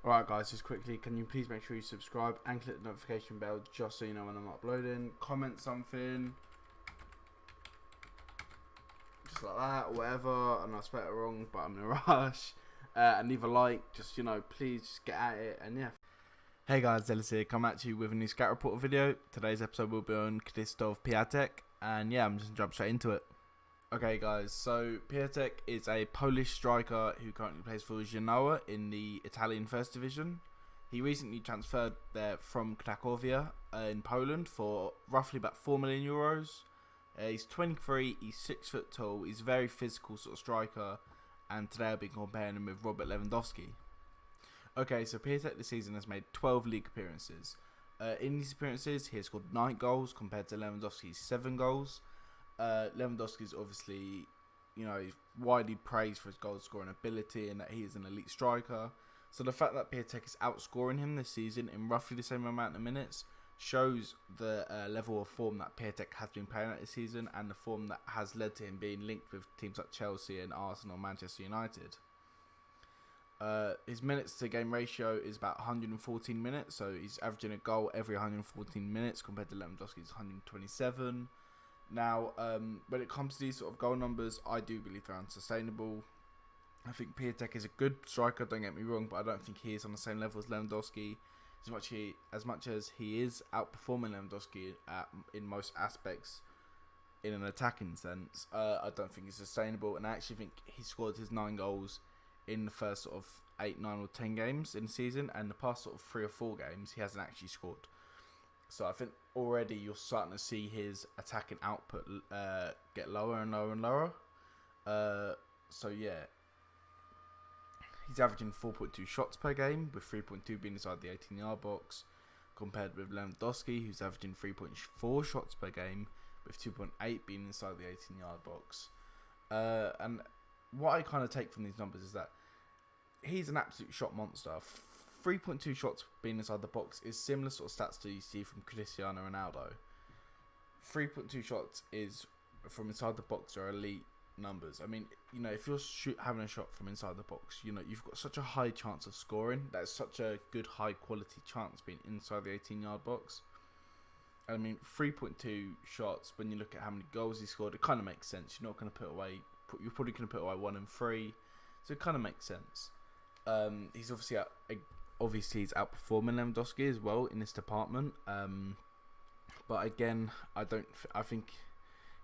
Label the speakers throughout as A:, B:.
A: Alright guys, just quickly, can you please make sure you subscribe and click the notification bell just so you know when I'm uploading. Comment something, just like that, or whatever, and I spelled it wrong, but I'm in a rush. And leave a like, just, please just get at it, and yeah. Hey guys, Ellis here, come at you with a new scout report video. Today's episode will be on Krzysztof Piatek, and yeah, I'm just gonna jump straight into it. Okay guys, so Piatek is a Polish striker who currently plays for Genoa in the Italian First Division. He recently transferred there from Cracovia in Poland for roughly about €4 million. He's 23, he's 6 foot tall, he's a very physical sort of striker, and today I'll be comparing him with Robert Lewandowski. Okay, so Piatek this season has made 12 league appearances. In these appearances, he has scored 9 goals compared to Lewandowski's 7 goals. Lewandowski is obviously, he's widely praised for his goal scoring ability and that he is an elite striker. So the fact that Piatek is outscoring him this season in roughly the same amount of minutes shows the level of form that Piatek has been playing at this season and the form that has led to him being linked with teams like Chelsea and Arsenal, Manchester United. His minutes to game ratio is about 114 minutes, so he's averaging a goal every 114 minutes compared to Lewandowski's 127. Now, when it comes to these sort of goal numbers, I do believe they're unsustainable. I think Piatek is a good striker, don't get me wrong, but I don't think he is on the same level as Lewandowski. As much as he is outperforming Lewandowski in most aspects in an attacking sense, I don't think it's sustainable. And I actually think he scored his 9 goals in the first sort of 8, 9 or 10 games in the season, and the past sort of 3 or 4 games he hasn't actually scored. So I think already you're starting to see his attacking output get lower and lower and lower. So yeah, he's averaging 4.2 shots per game, with 3.2 being inside the 18-yard box, compared with Lewandowski, who's averaging 3.4 shots per game, with 2.8 being inside the 18-yard box. And what I kind of take from these numbers is that he's an absolute shot monster. 3.2 shots being inside the box is similar sort of stats to you see from Cristiano Ronaldo. 3.2 shots is from inside the box are elite numbers. I mean, if you're having a shot from inside the box, you've got such a high chance of scoring. That's such a good high quality chance being inside the 18-yard box. I mean, 3.2 shots, when you look at how many goals he scored, it kind of makes sense. You're not going to put away, you're probably going to put away 1 and 3, so it kind of makes sense. He's obviously he's outperforming Lewandowski as well in this department. But again, I think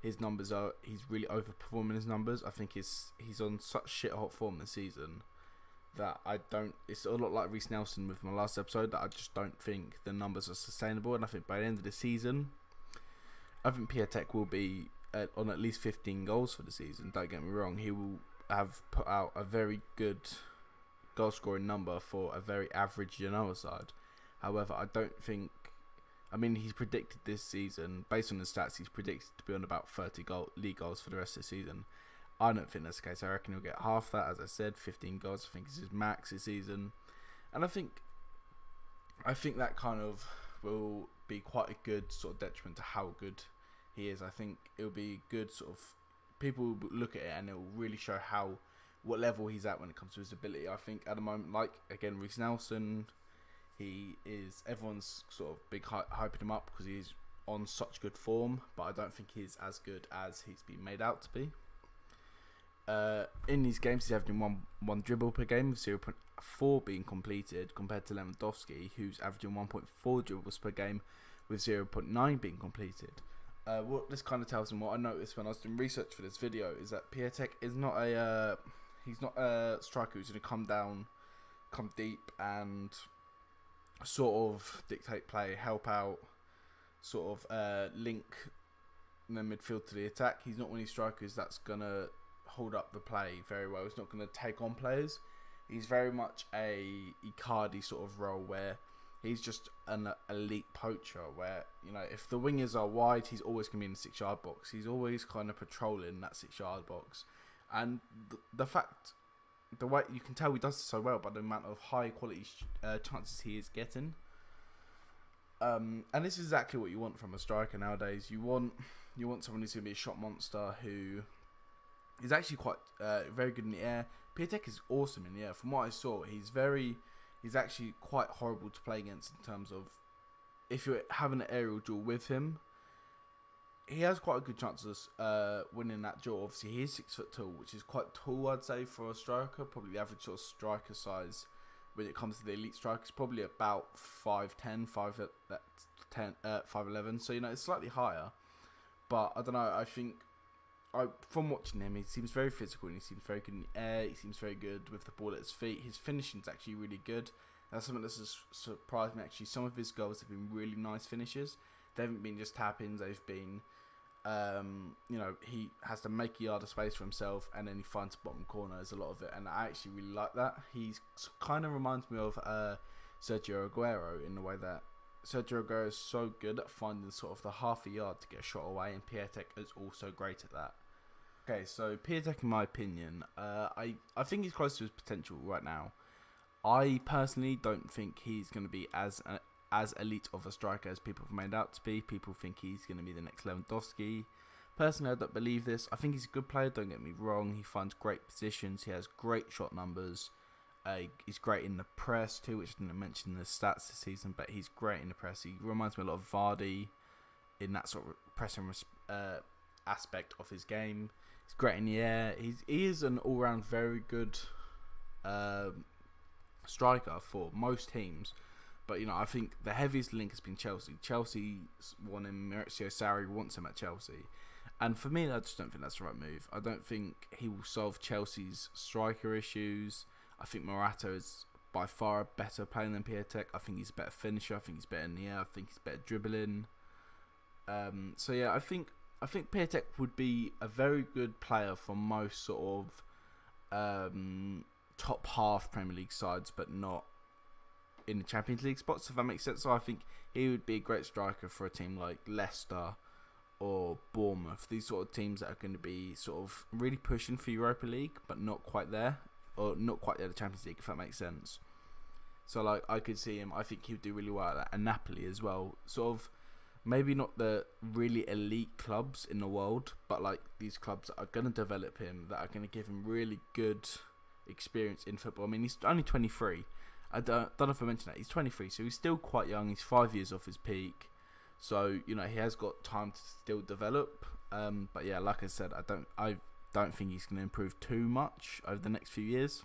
A: his numbers he's really overperforming his numbers. I think he's on such shit hot form this season that it's a lot like Reece Nelson with my last episode, that I just don't think the numbers are sustainable. And I think by the end of the season, I think Piatek will be on at least 15 goals for the season. Don't get me wrong, he will have put out a very good goal scoring number for a very average Genoa side. However, I don't think, he's predicted this season, based on the stats, he's predicted to be on about 30 league goals for the rest of the season. I don't think that's the case. I reckon he'll get half that. As I said, 15 goals I think is his max this season. And I think that kind of will be quite a good sort of detriment to how good he is. I think it'll be good sort of, people will look at it and it will really show what level he's at when it comes to his ability. I think at the moment, like again, Reece Nelson, everyone's sort of big hyping him up because he's on such good form, but I don't think he's as good as he's been made out to be. In these games, he's averaging one dribble per game, with 0.4 being completed, compared to Lewandowski, who's averaging 1.4 dribbles per game, with 0.9 being completed. What this kind of tells me, what I noticed when I was doing research for this video, is that Piatek is not a striker who's going to come deep and sort of dictate play, help out, sort of link the midfield to the attack. He's not one of these strikers that's going to hold up the play very well. He's not going to take on players. He's very much a Icardi sort of role, where he's just an elite poacher, where, if the wingers are wide, he's always going to be in the 6-yard box. He's always kind of patrolling that 6-yard box. And the way you can tell he does it so well by the amount of high quality chances he is getting. And this is exactly what you want from a striker nowadays. You want someone who's going to be a shot monster, who is actually quite very good in the air. Piatek is awesome in the air. From what I saw, he's very he's actually quite horrible to play against in terms of if you're having an aerial duel with him. He has quite a good chance of winning that duel. Obviously, he is 6 foot tall, which is quite tall, I'd say, for a striker. Probably the average sort of striker size when it comes to the elite strikers, probably about 5'10", 5'11". So, it's slightly higher. But, I don't know, I think, from watching him, he seems very physical and he seems very good in the air. He seems very good with the ball at his feet. His finishing's actually really good. That's something that's surprised me, actually. Some of his goals have been really nice finishes. They haven't been just tap-ins. They've been, he has to make a yard of space for himself and then he finds the bottom corner. There's a lot of it. And I actually really like that. He kind of reminds me of Sergio Aguero in the way that Sergio Aguero is so good at finding sort of the half a yard to get a shot away. And Piatek is also great at that. Okay, so Piatek, in my opinion, I think he's close to his potential right now. I personally don't think he's going to be as elite of a striker as people have made out to be. People think he's going to be the next Lewandowski. Personally, I don't believe this. I think he's a good player, don't get me wrong. He finds great positions. He has great shot numbers. He's great in the press too, which I didn't mention in the stats this season, but he's great in the press. He reminds me a lot of Vardy in that sort of pressing aspect of his game. He's great in the air. He is an all-round very good striker for most teams. But, I think the heaviest link has been Chelsea. Chelsea won him. Maurizio Sarri wants him at Chelsea. And for me, I just don't think that's the right move. I don't think he will solve Chelsea's striker issues. I think Morata is by far a better player than Piatek. I think he's a better finisher. I think he's better in the air. I think he's better dribbling. So, yeah, I think Piatek would be a very good player for most sort of top half Premier League sides, but not in the Champions League spots, if that makes sense. So I think he would be a great striker for a team like Leicester or Bournemouth. These sort of teams that are going to be sort of really pushing for Europa League, but not quite there, or not quite there the Champions League, if that makes sense. So like I could see him. I think he would do really well at that. And Napoli as well. Sort of maybe not the really elite clubs in the world, but like these clubs that are going to develop him, that are going to give him really good experience in football. I mean, he's only 23. I don't know if I mentioned that. He's 23, so he's still quite young. He's 5 years off his peak. So, he has got time to still develop. But yeah, like I said, I don't think he's going to improve too much over the next few years.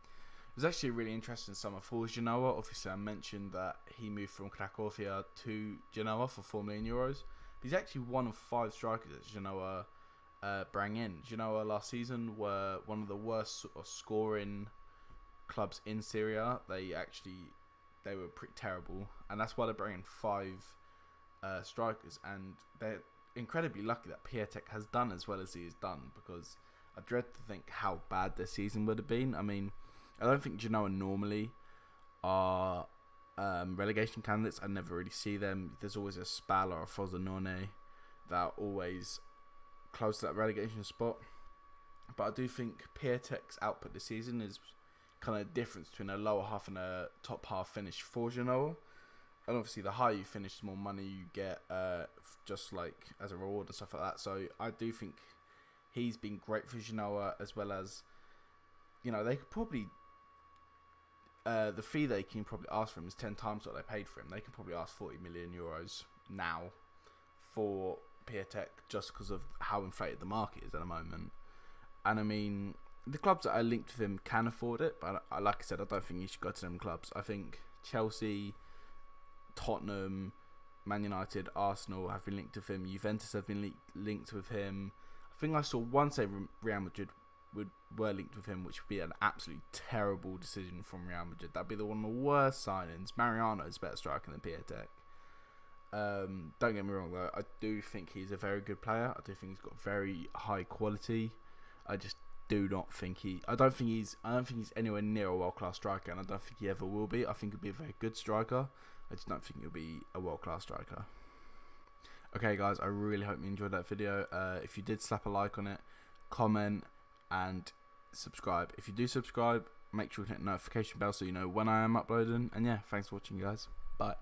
A: It was actually a really interesting summer for Genoa. Obviously, I mentioned that he moved from Cracovia to Genoa for €4 million. He's actually one of 5 strikers that Genoa bring in. Genoa last season were one of the worst sort of scoring clubs in Syria. They were pretty terrible, and that's why they're bringing 5 strikers, and they're incredibly lucky that Piatek has done as well as he has done, because I dread to think how bad their season would have been. I mean, I don't think Genoa normally are relegation candidates. I never really see them. There's always a Spal or a Frosinone that are always close to that relegation spot, but I do think Piatek's output this season is kind of difference between a lower half and a top half finish for Genoa. And obviously the higher you finish, the more money you get, just like as a reward and stuff like that. So I do think he's been great for Genoa, as well as, they could probably, the fee they can probably ask for him is 10 times what they paid for him. They can probably ask €40 million now for Piatek, just because of how inflated the market is at the moment. And I mean, the clubs that are linked with him can afford it, but like I said, I don't think he should go to them clubs. I think Chelsea, Tottenham, Man United, Arsenal have been linked with him. Juventus have been linked with him. I think I saw one say Real Madrid were linked with him, which would be an absolutely terrible decision from Real Madrid. That'd be one of the worst signings. Mariano is a better striker than Piatek. Don't get me wrong though, I do think he's a very good player. I do think he's got very high quality. I just I don't think he's anywhere near a world-class striker, and I don't think he ever will be. I think he'll be a very good striker. I just don't think he'll be a world-class striker. Okay guys, I really hope you enjoyed that video. If you did, slap a like on it, comment, and subscribe. If you do subscribe, make sure to hit the notification bell so you know when I am uploading. And yeah, thanks for watching guys. Bye.